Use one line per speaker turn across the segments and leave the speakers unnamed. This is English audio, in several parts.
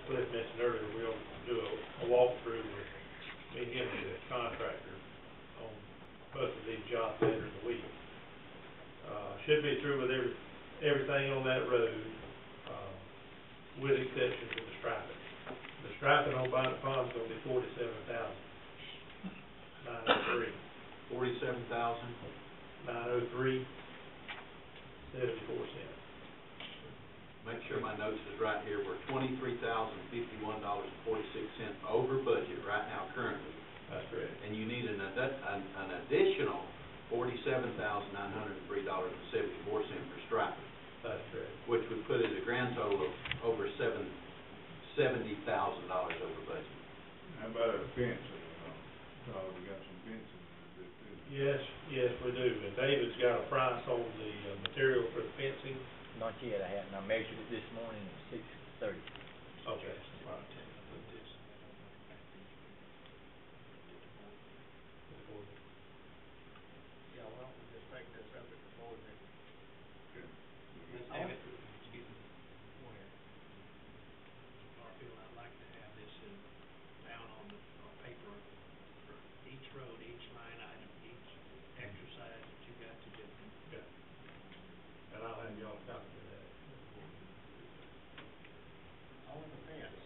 Cliff mentioned earlier, we'll do a walkthrough with me and him and the contractor on both of these jobs later in the week. Should be through with everything on that road, with exception to the striping. The striping on Bonnet Pond is going to be $47,903. $903.74.
Make sure my notes is right here. We're $23,051.46 over budget right now currently.
That's correct.
And you need an additional $47,903.74 for striping.
That's correct.
Which would put it a grand total of over $70,000 over budget.
How about a fence? We got some fencing to do too.
Yes, we do. And David's got a price on the material for the fencing.
Not yet, I haven't. I measured it this morning at 6:30.
Okay. Right.
Yeah, well, we'll just take this up at the board meeting.
Good.
David, excuse me. Go ahead. Garfield, I'd like to have this down on the paper for each road, each line item, each exercise that you got to do.
Okay. And I'll have y'all copy of that.
On the fence,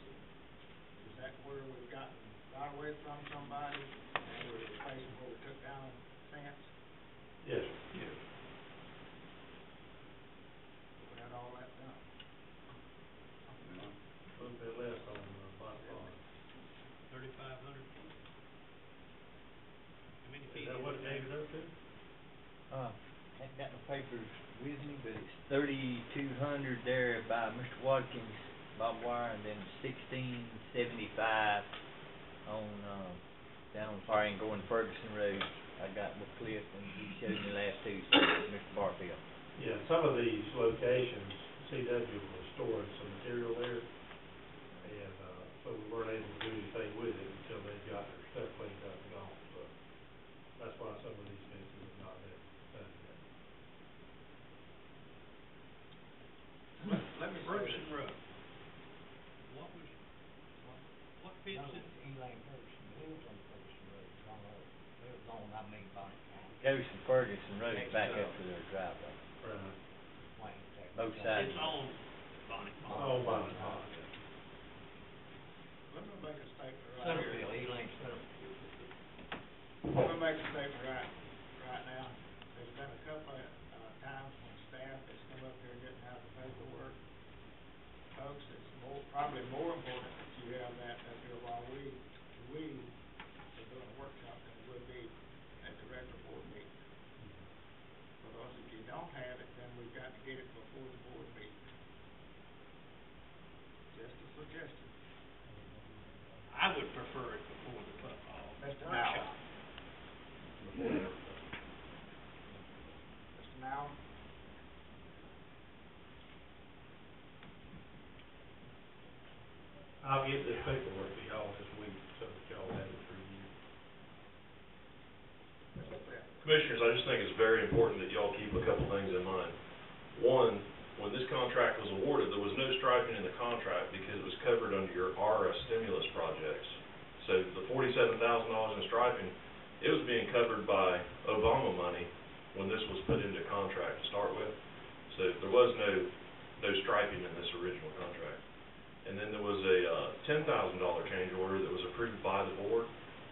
is that where we've gotten right away from somebody and we're replacing where we took down the fence?
Yes, sir. Yes.
We had all that done.
A little bit less on Bonnet Pond.
3,500 feet. How many feet?
Is that what it gave it up to?
Haven't got no papers with me, but it's 3,200 there by Mr. Watkins, Bob Wire, and then 1,675 on down on Fire and going Ferguson Road. I got with Cliff, and he showed me last Tuesday, Mr. Barfield.
Yeah, some of these locations, CW was storing some material there, and so we weren't able to do anything with it until they got their stuff cleaned up and gone. So that's why some of these fences have not been done yet.
Let me
Ferguson Road. What fence is?
Elaine Ferguson, he was on Ferguson Road, it was on, Bonnet Pond.
Goes from Ferguson Road back up to their driveway.
Right.
Both sides.
It's on Bonnet Pond.
Oh, Bonnet Pond.
Let me make a statement right here.
Centerville, Elaine Centerville.
Let me make a statement right now. There's been a couple of times when staff has come up here and didn't have the paperwork. Folks, it's probably more important that you have that up here while we are doing a workshop than it would be at the regular board meeting. Because if you don't have it, then we've got to get it before the board meeting. Just a suggestion.
I would prefer it before the
Mr.
workshop.
Mr. Now.
I'll get this paperwork to y'all this week so that y'all have it for you.
Commissioners, I just think it's very important that y'all keep a couple things in mind. One, when this contract was awarded, there was no striping in the contract because it was covered under your ARA stimulus projects. So the $47,000 in striping, it was being covered by Obama money when this was put into contract to start with. So there was no striping in this original contract. And then there was a $10,000 change order that was approved by the board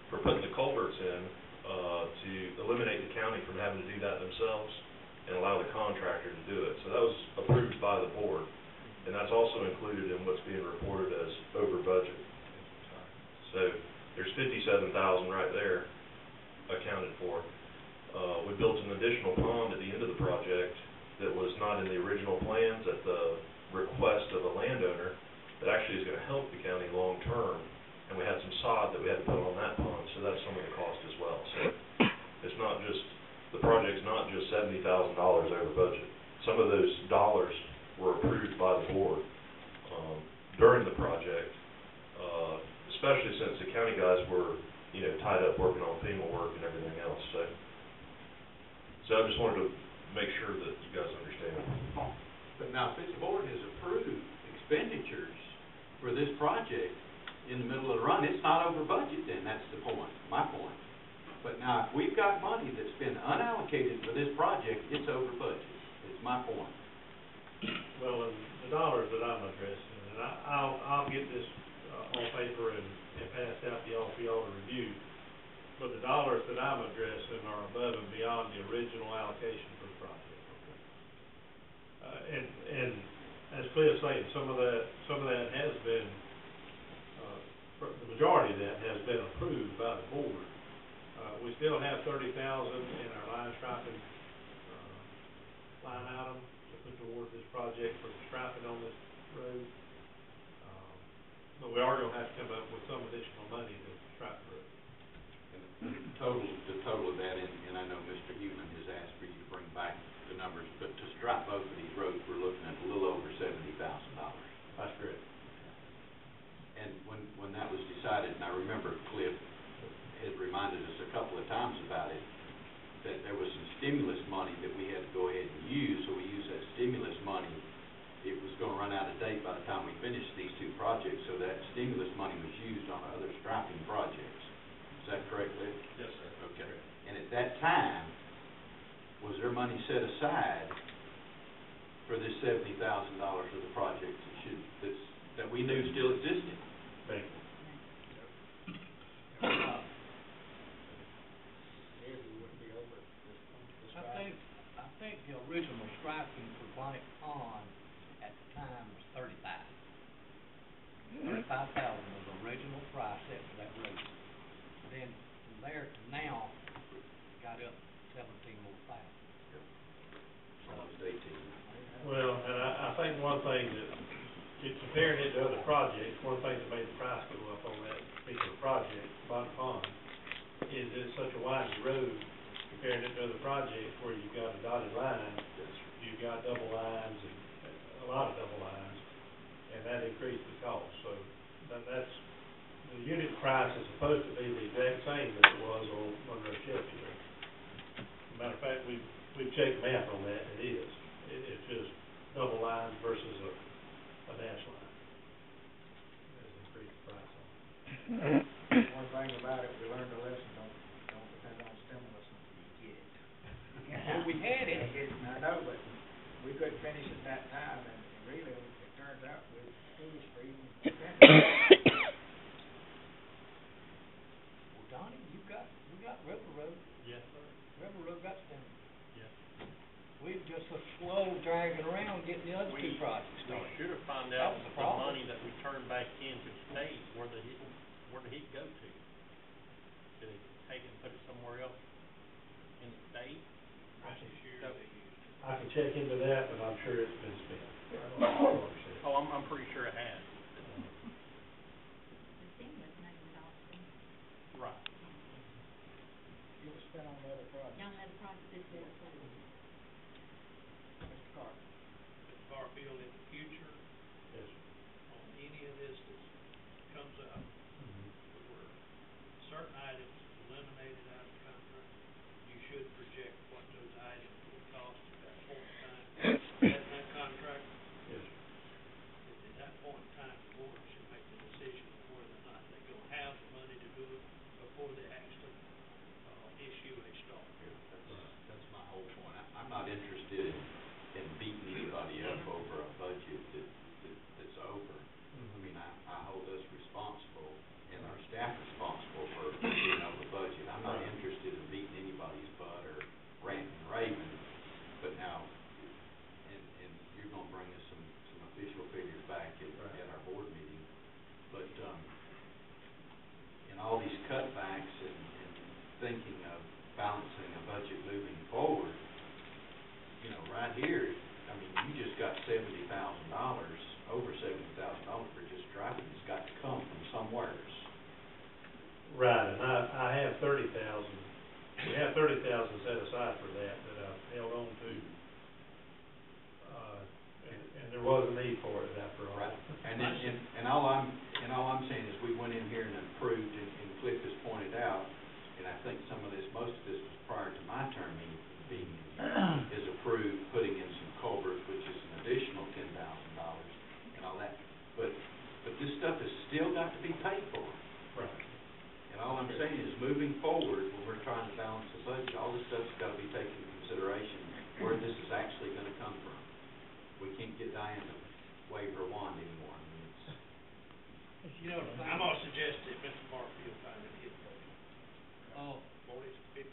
for putting the culverts in to eliminate the county from having to do that themselves and allow the contractor to do it. So that was approved by the board, and that's also included in what's being reported as over budget. So there's $57,000 right there accounted for. We built an additional pond at the end of the project that was not in the original plans at the request of a landowner. That actually is going to help the county long term, and we had some sod that we had to put on that pond, so that's some of the cost as well. So it's not just, the project's not just $70,000 over budget. Some of those dollars were approved by the board during the project, especially since the county guys were, tied up working on FEMA work and everything else. So I just wanted to make sure that you guys understand.
But now, if this board has approved expenditures for this project in the middle of the run, it's not over budget then, that's the point, my point. But now, if we've got money that's been unallocated for this project, it's over budget, it's my point.
Well, and the dollars that I'm addressing, and I'll get this on paper and pass out to y'all for y'all to review, but the dollars that I'm addressing are above and beyond the original allocation for the project. And as Cliff's saying, some of that has been, the majority of that has been approved by the board. We still have $30,000 in our line striping, line item to put towards this project for the striping on this road. But we are gonna have to come up with some additional money to stripe the road.
And the total of that, and I know Mr. Hewman has asked for you to bring back the numbers, but to stripe both of these roads, we're looking at a little over $70,000.
That's correct.
And when that was decided, and I remember Cliff had reminded us a couple of times about it, that there was some stimulus money that we had to go ahead and use, so we used that stimulus money. It was gonna run out of date by the time we finished these two projects, so that stimulus money was used on other striping projects. Is that correct, Cliff?
Yes, sir.
Okay. And at that time, was there money set aside for this $70,000 of the project that we knew still existed?
Thank you.
I think the original striping for Bonnet Pond at the time was $35,000 was the original price set for that road. Then from there to now, got up 17 more thousand.
Almost 18.
Well, and I think one thing that, comparing it to other projects, one thing that made the price go up on that particular project, Bonnet Pond, is it's such a wide road, comparing it to other projects where you've got a dotted line, you've got double lines, and a lot of double lines, and that increased the cost. So that's, the unit price is supposed to be the exact same as it was on Monroe Shelby Road. Matter of fact, we've checked math on that, and it is. It's just double lines versus a dash line. There's increased the price on it.
One thing about it, we learned a lesson, don't depend on stimulus until you get it.
Well, we had it.
I know, but we couldn't finish at that time, and really, it turns out we were foolish for even spending.
Well, Donnie, we got River Road.
Yes, sir.
River Road got stemmed.
Yes.
We're just so slow dragging around getting the other two projects
We
started.
should have found
That
out
was the
the
problem.
money that we turned back into state, where did it go to? Did they take it and put it somewhere else in the state?
I can check into that, but I'm sure it's been spent. I don't know what percent.
Oh, I'm pretty sure it has.
The stimulus money was all spent.
Right.
It was spent on the other project.
Y'all had a project this year, so.
Mr. Carter.
Mr. Garfield, in the future,
Yes, sir.
on any of this that comes up, where certain items eliminated out of the contract, you should project what those items will cost at that point in time. Setting that contract,
Yes, sir.
at that point in time, the board should make the decision of whether or not they're gonna have the money to do it before they actually, issue a start.
That's my whole point. I'm not interested in beating anybody up over a budget that's over. I mean, I hold us responsible and our staff responsible for being over budget. I'm not interested in beating anybody's butt or ranting and raving, but now, and you're gonna bring us some official figures back at our board meeting, but, in all these cutbacks and thinking of balancing a budget moving forward, you know, right here, I mean, you just got $70,000, over $70,000 for just striping. It's got to come from somewhere.
Right, and I have 30,000, we have 30,000 set aside for that I've held on to. And there was a need for it after all.
Right. And all I'm saying is we went in here and approved, and Cliff has pointed out, and I think most of this was prior to my term being is approved, putting in some culverts, which is an additional $10,000 and all that. But this get Diane to wave her wand anymore. I mean, it's,
You know,
I'm gonna suggest that Mr. Barfield find it his budget.
oh,
$50,000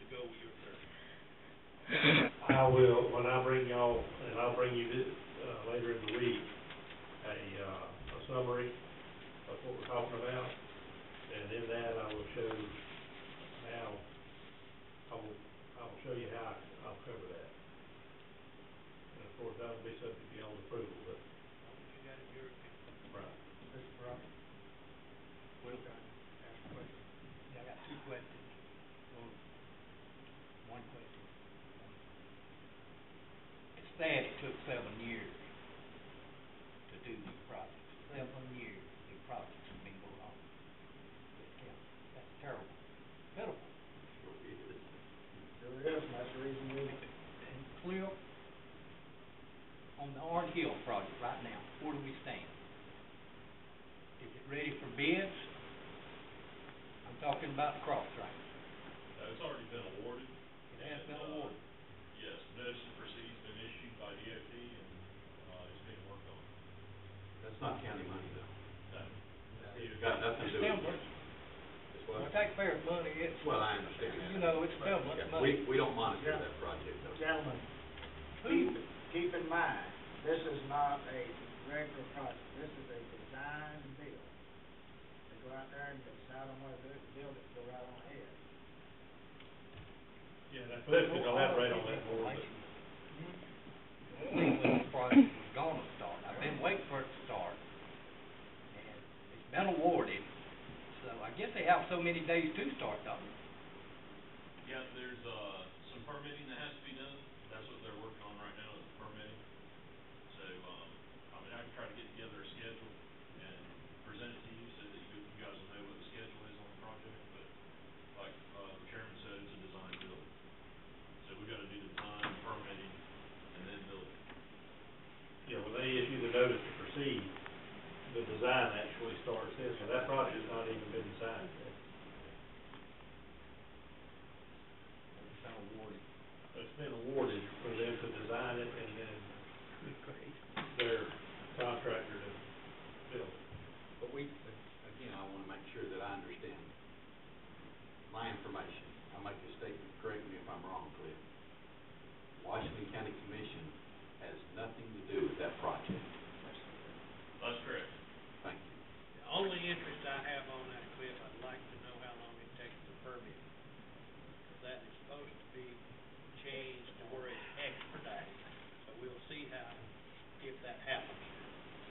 to go with your 30.
I will, when I bring y'all, and I'll bring you this, later in the week, a summary of what we're talking about, and in that I will show how, I will show you how I'll cover that. And of course, that'll be subject to y'all's approval, but.
You got it, your opinion.
Right.
Mr. Brown, Will, can I ask a question?
I got two questions. One question. It's sad it took 7 years to do these projects. 7 years, these projects have been going on. That's terrible. Pitiful.
sure is.
Sure is, and that's the reason we,
And Cliff, on the Orange Hill project right now, where do we stand? Is it ready for bids? I'm talking about the cross train.
It's already been awarded.
It has been awarded.
Yes, notice to proceed's been issued by DOT and, it's being worked on.
That's not county money though.
No.
It's got nothing to do with it. It's
Well,
what?
taxpayers' money, it's,
Well, I understand that.
you know, it's still much
Yeah,
money.
we don't monitor that project though.
gentlemen,
Who?
keep in mind, this is not a regular project, this is a design and build. They go out there and they decide on whether to build it, go right on ahead.
Yeah, that Cliff can elaborate on that more, but.
When this project was gonna start, I've been waiting for it to start, and it's been awarded, so I guess they have so many days to start, don't they?
Yeah, there's, some permitting that has to be done. That's what they're working on right now, is permitting. So, I mean, I can try to get together a schedule and present it to you so that you guys will know what the schedule is on the project, but like, the chairman said, it's a design build. So we gotta do the design, permitting, and then build it.
Yeah, when they issue the notice to proceed, the design actually starts then, so that project's not even been designed yet.
It's been awarded.
It's been awarded for them to design it and then